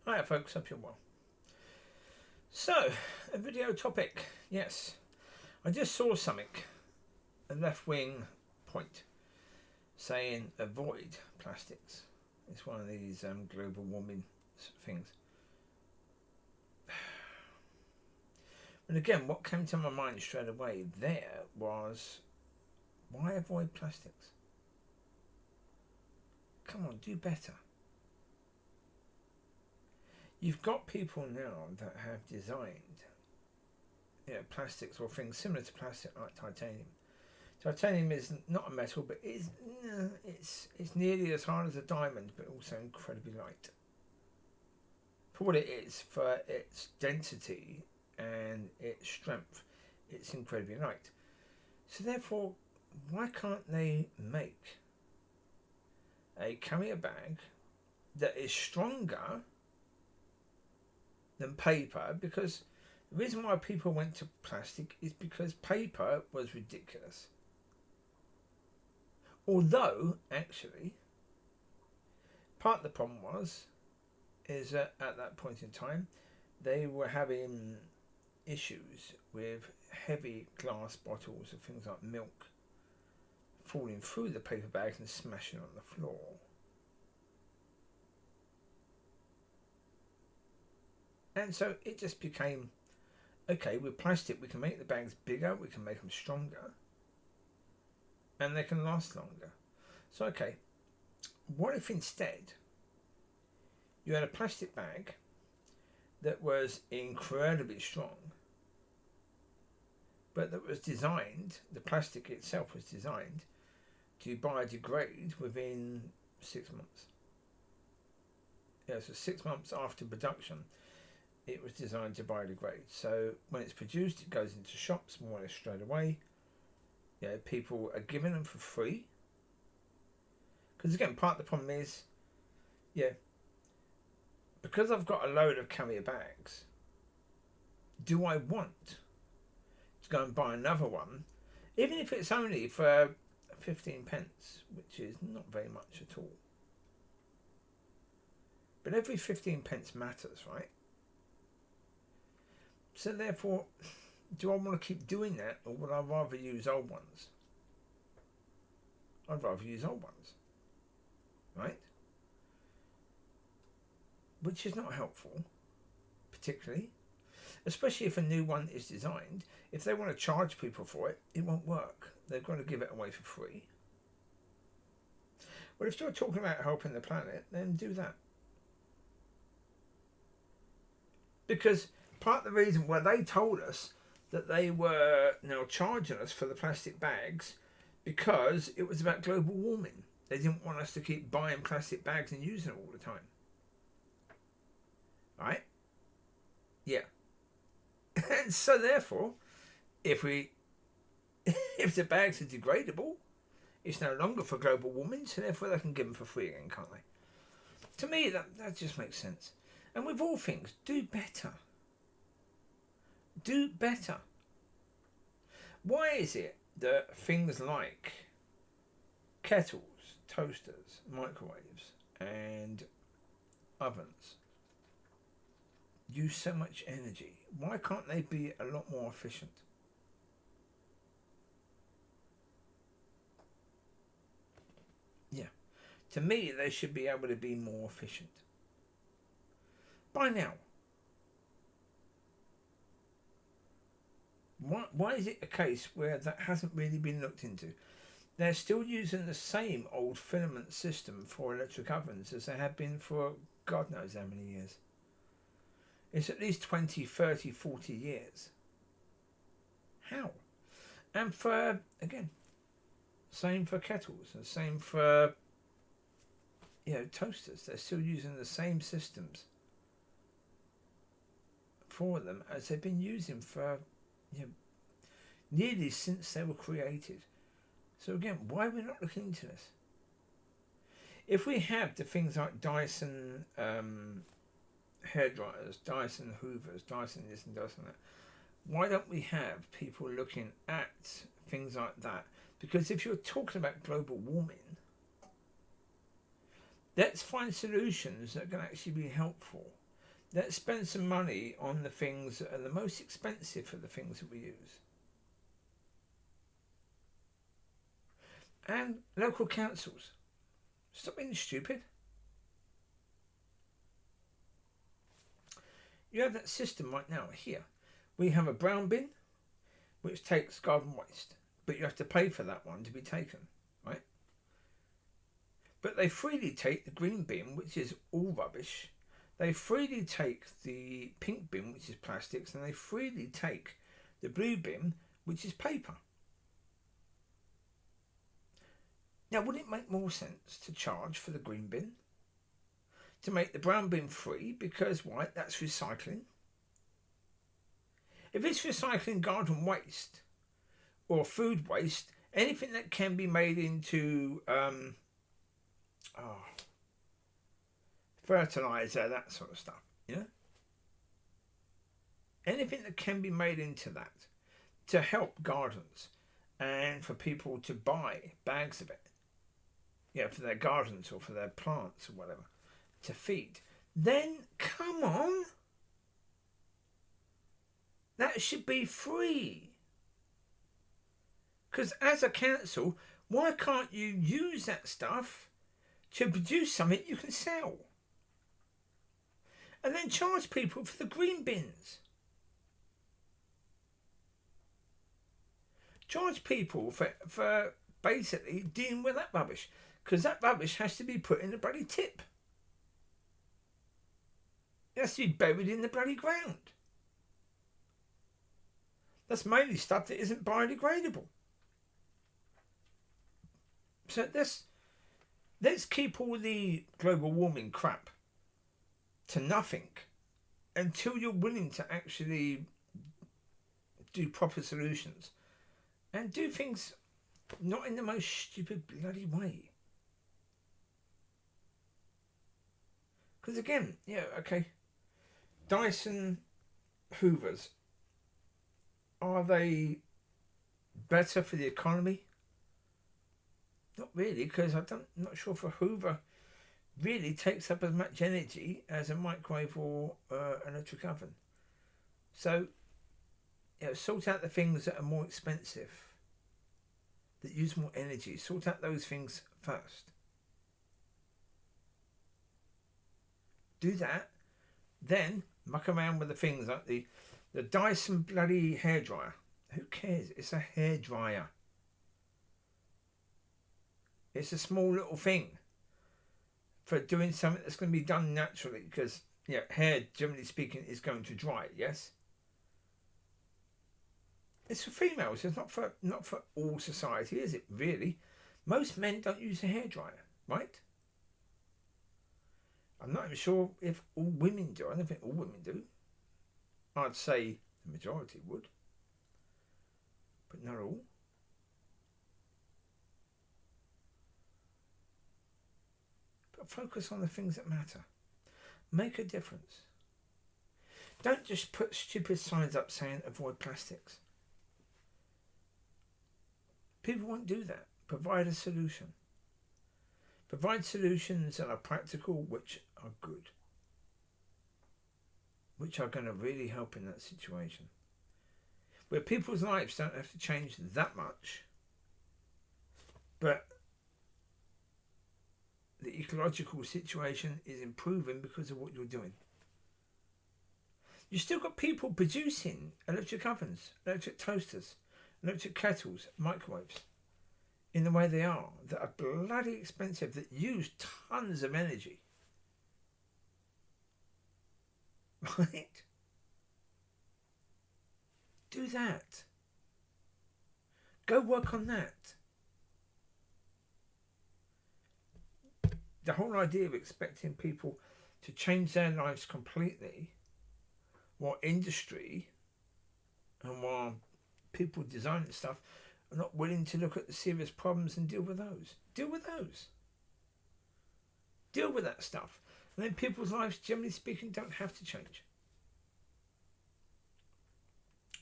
Hiya folks, hope you're well. So, a video topic. Yes, I just saw something, a left wing point, saying avoid plastics. It's one of these global warming things. And again, what came to my mind straight away there was, why avoid plastics? Come on, do better. You've got people now that have designed, plastics or things similar to plastic, like titanium. Titanium is not a metal, but it's nearly as hard as a diamond, but also incredibly light. For what it is, for its density and its strength, it's incredibly light. So therefore, why can't they make a carrier bag that is stronger than paper? Because the reason why people went to plastic is because paper was ridiculous. Although, actually, part of the problem is that at that point in time, they were having issues with heavy glass bottles of things like milk falling through the paper bags and smashing on the floor. And so it just became, okay, with plastic we can make the bags bigger, we can make them stronger, and they can last longer. So okay, what if instead you had a plastic bag that was incredibly strong, but that was designed, the plastic itself was designed to biodegrade within 6 months. So 6 months after production, it was designed to biodegrade. So when it's produced, it goes into shops more or less straight away. People are giving them for free. Because again, part of the problem is, because I've got a load of carrier bags, do I want to go and buy another one, even if it's only for 15 pence, which is not very much at all. But every 15 pence matters, right? So therefore, do I want to keep doing that, or would I rather use old ones? I'd rather use old ones, right? Which is not helpful, particularly, especially if a new one is designed. If they want to charge people for it, it won't work. They're going to give it away for free. Well, if you're talking about helping the planet, then do that. Because part of the reason why they told us that they were now charging us for the plastic bags, because it was about global warming. They didn't want us to keep buying plastic bags and using it all the time. Right? Yeah. And so therefore, if the bags are degradable, it's no longer for global warming, so therefore they can give them for free again, can't they? To me, that just makes sense. And with all things, do better. Do better. Why is it that things like kettles, toasters, microwaves, and ovens use so much energy? Why can't they be a lot more efficient? To me, they should be able to be more efficient. By now. Why is it a case where that hasn't really been looked into? They're still using the same old filament system for electric ovens as they have been for God knows how many years. It's at least 20, 30, 40 years. How? And for, again, same for kettles and same for toasters. They're still using the same systems for them as they've been using for nearly since they were created. So again, why are we not looking into this? If we have the things like Dyson hairdryers, Dyson hoovers, Dyson this and Dyson that, why don't we have people looking at things like that? Because if you're talking about global warming, let's find solutions that can actually be helpful. Let's spend some money on the things that are the most expensive for the things that we use. And local councils, stop being stupid. You have that system right now here. We have a brown bin which takes garden waste, but you have to pay for that one to be taken, right? But they freely take the green bin, which is all rubbish. They freely take the pink bin, which is plastics, and they freely take the blue bin, which is paper. Now, would it make more sense to charge for the green bin? To make the brown bin free, because why? That's recycling. If it's recycling garden waste or food waste, anything that can be made into fertilizer, that sort of stuff, you know? Anything that can be made into that to help gardens and for people to buy bags of it, you know, for their gardens or for their plants or whatever, to feed, then come on. That should be free. Because as a council, why can't you use that stuff to produce something you can sell? And then charge people for the green bins. Charge people for basically dealing with that rubbish. Because that rubbish has to be put in the bloody tip. It has to be buried in the bloody ground. That's mainly stuff that isn't biodegradable. So let's keep all the global warming crap to nothing until you're willing to actually do proper solutions and do things not in the most stupid bloody way. Because again, yeah, okay, Dyson Hoovers, are they better for the economy? Not really, because I'm not sure if a Hoover really takes up as much energy as a microwave or an electric oven. So, you know, sort out the things that are more expensive, that use more energy. Sort out those things first. Do that, then muck around with the things like the Dyson bloody hairdryer. Who cares? It's a hairdryer. It's a small little thing for doing something that's going to be done naturally, because hair, generally speaking, is going to dry. Yes, it's for females. It's not for all society, is it? Really, most men don't use a hairdryer, right? I'm not even sure if all women do. I don't think all women do. I'd say the majority would, but not all. But focus on the things that matter. Make a difference. Don't just put stupid signs up saying avoid plastics. People won't do that. Provide a solution. Provide solutions that are practical, which are good, which are going to really help in that situation, where people's lives don't have to change that much, but the ecological situation is improving because of what you're doing. You've still got people producing electric ovens, electric toasters, electric kettles, microwaves, in the way they are, that are bloody expensive, that use tons of energy. Right? Do that. Go work on that. The whole idea of expecting people to change their lives completely, while industry and while people designing stuff are not willing to look at the serious problems and deal with those. Deal with those. Deal with that stuff. And then people's lives, generally speaking, don't have to change.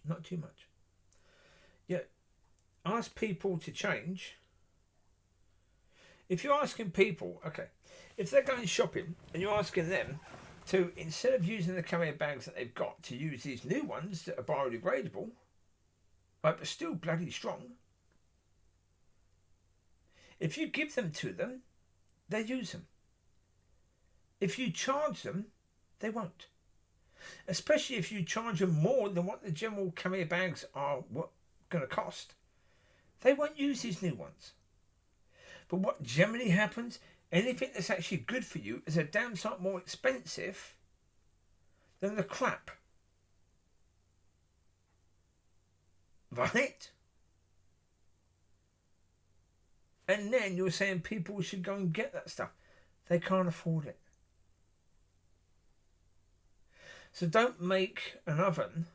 Not too much. Yeah. Ask people to change. If you're asking people, okay, if they're going shopping and you're asking them to, instead of using the carrier bags that they've got, to use these new ones that are biodegradable, right, but still bloody strong. If you give them to them, they use them. If you charge them, they won't. Especially if you charge them more than what the general carrier bags are going to cost. They won't use these new ones. But what generally happens, anything that's actually good for you is a damn sight more expensive than the crap. Right? And then you're saying people should go and get that stuff. They can't afford it. So don't make an oven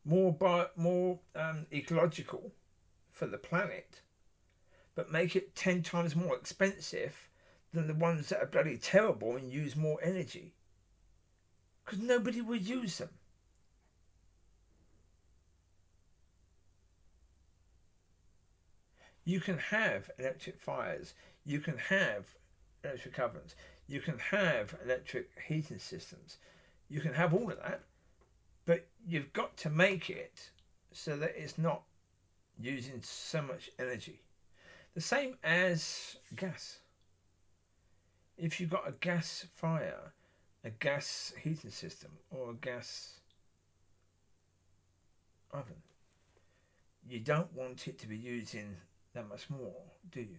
more ecological for the planet, but make it 10 times more expensive than the ones that are bloody terrible and use more energy. Because nobody would use them. You can have electric fires, you can have electric ovens, you can have electric heating systems, you can have all of that, but you've got to make it so that it's not using so much energy. The same as gas. If you've got a gas fire, a gas heating system, or a gas oven, you don't want it to be using that much more, do you?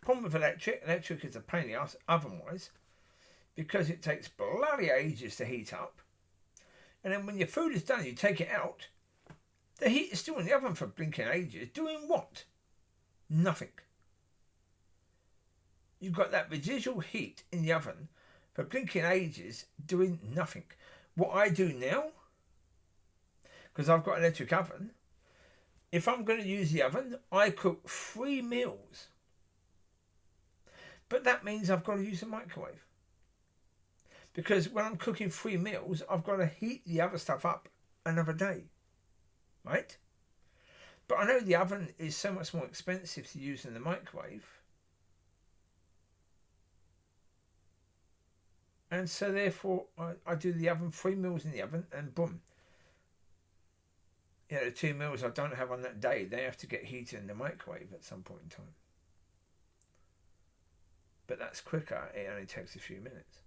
Problem with electric is a pain in the ass oven-wise, because it takes bloody ages to heat up, and then when your food is done, you take it out, the heat is still in the oven for blinking ages. Doing what? Nothing. You've got that residual heat in the oven for blinking ages doing nothing. What I do now, because I've got an electric oven, if I'm going to use the oven, I cook 3 meals. But that means I've got to use a microwave. Because when I'm cooking 3 meals, I've got to heat the other stuff up another day. Right? But I know the oven is so much more expensive to use than the microwave. And so therefore, I do the oven, 3 meals in the oven, and boom. You know, the 2 meals I don't have on that day, they have to get heated in the microwave at some point in time. But that's quicker, it only takes a few minutes.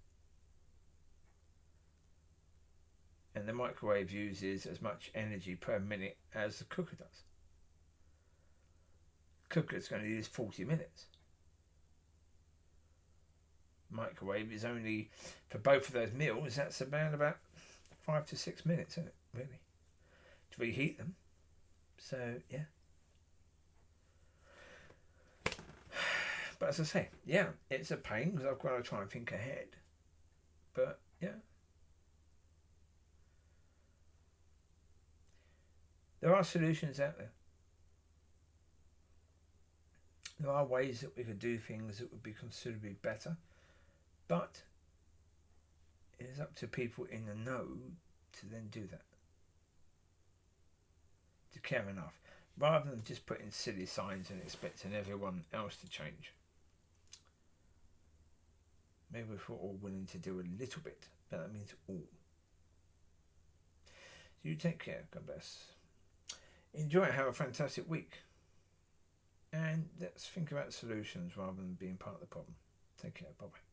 And the microwave uses as much energy per minute as the cooker does. Cooker's going to use 40 minutes. Microwave is only, for both of those meals, that's about 5 to 6 minutes, isn't it, really, to reheat them. So, yeah. But as I say, yeah, it's a pain because I've got to try and think ahead. But, yeah. There are solutions out there. There are ways that we could do things that would be considerably better. But it is up to people in the know to then do that. To care enough. Rather than just putting silly signs and expecting everyone else to change. Maybe if we're all willing to do a little bit, but that means all. So you take care, God bless. Enjoy it, have a fantastic week. And let's think about solutions rather than being part of the problem. Take care, bye bye.